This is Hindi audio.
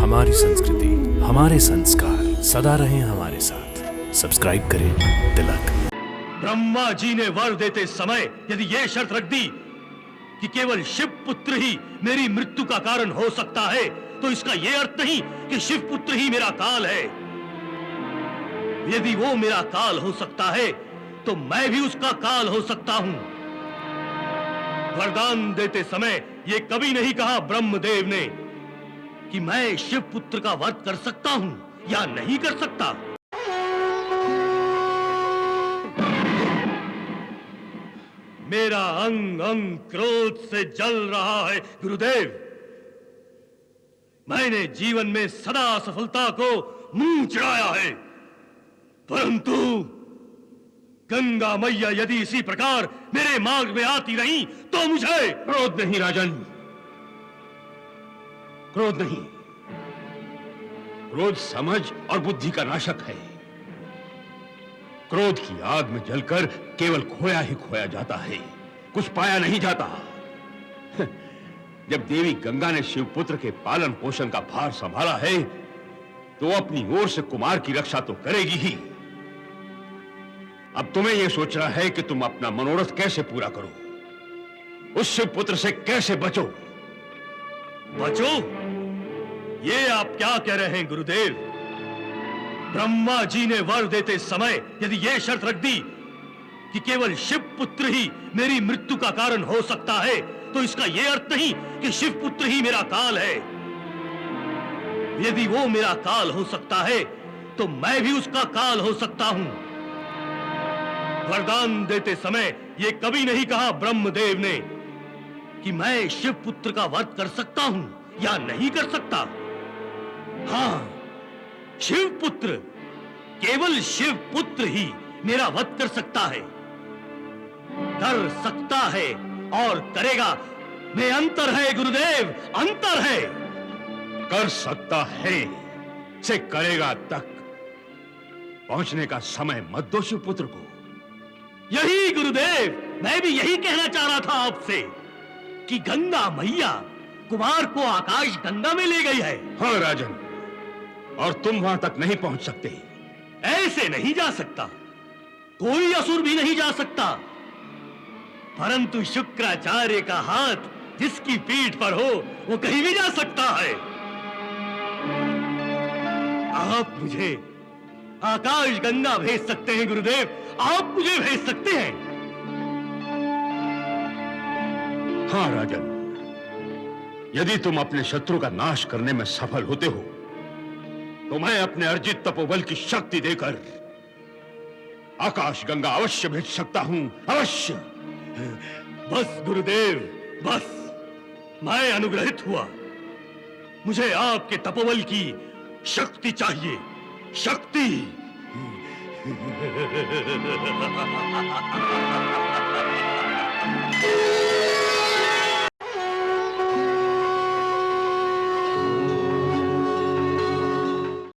हमारी संस्कृति, हमारे संस्कार सदा रहें हमारे साथ। सब्सक्राइब करें तिलक। ब्रह्मा जी ने वर देते समय यदि ये शर्त रख दी कि केवल शिव पुत्र ही मेरी मृत्यु का कारण हो सकता है, तो इसका यह अर्थ नहीं कि शिव पुत्र ही मेरा काल है। यदि वो मेरा काल हो सकता है तो मैं भी उसका काल हो सकता हूं। वरदान देते समय ये कभी नहीं कहा ब्रह्मदेव ने कि मैं शिव पुत्र का वध कर सकता हूं या नहीं कर सकता। मेरा अंग अंग क्रोध से जल रहा है गुरुदेव। मैंने जीवन में सदा सफलता को मुंह चढ़ाया है, परंतु गंगा मैया यदि इसी प्रकार मेरे मार्ग में आती रही तो मुझे क्रोध नहीं राजन, क्रोध नहीं। क्रोध समझ और बुद्धि का नाशक है। क्रोध की आग में जलकर केवल खोया ही खोया जाता है, कुछ पाया नहीं जाता। जब देवी गंगा ने शिवपुत्र के पालन पोषण का भार संभाला है तो अपनी ओर से कुमार की रक्षा तो करेगी ही। अब तुम्हें यह सोचना है कि तुम अपना मनोरथ कैसे पूरा करो, उस शिवपुत्र से कैसे बचो। बचो? ये आप क्या कह रहे हैं गुरुदेव? ब्रह्मा जी ने वर देते समय यदि यह शर्त रख दी कि केवल शिव पुत्र ही मेरी मृत्यु का कारण हो सकता है, तो इसका यह अर्थ नहीं कि शिव पुत्र ही मेरा काल है। यदि वो मेरा काल हो सकता है तो मैं भी उसका काल हो सकता हूं। वरदान देते समय यह कभी नहीं कहा ब्रह्मदेव ने कि मैं शिव पुत्र का वध कर सकता हूं या नहीं कर सकता। हां, शिव पुत्र, केवल शिव पुत्र ही मेरा वध कर सकता है, कर सकता है और करेगा। में अंतर है गुरुदेव, अंतर है। कर सकता है से करेगा तक पहुंचने का समय मत दो शिवपुत्र को। यही गुरुदेव, मैं भी यही कहना चाह रहा था आपसे कि गंगा मैया कुमार को आकाश गंगा में ले गई है। हाँ राजन, और तुम वहां तक नहीं पहुंच सकते। ऐसे नहीं जा सकता, कोई असुर भी नहीं जा सकता, परंतु शुक्राचार्य का हाथ जिसकी पीठ पर हो वो कहीं भी जा सकता है। आप मुझे आकाश गंगा भेज सकते हैं गुरुदेव, आप मुझे भेज सकते हैं। हाँ राजन, यदि तुम अपने शत्रु का नाश करने में सफल होते हो तो मैं अपने अर्जित तपोबल की शक्ति देकर आकाश गंगा अवश्य भेज सकता हूं, अवश्य। बस गुरुदेव, बस, मैं अनुग्रहित हुआ। मुझे आपके तपोबल की शक्ति चाहिए, शक्ति।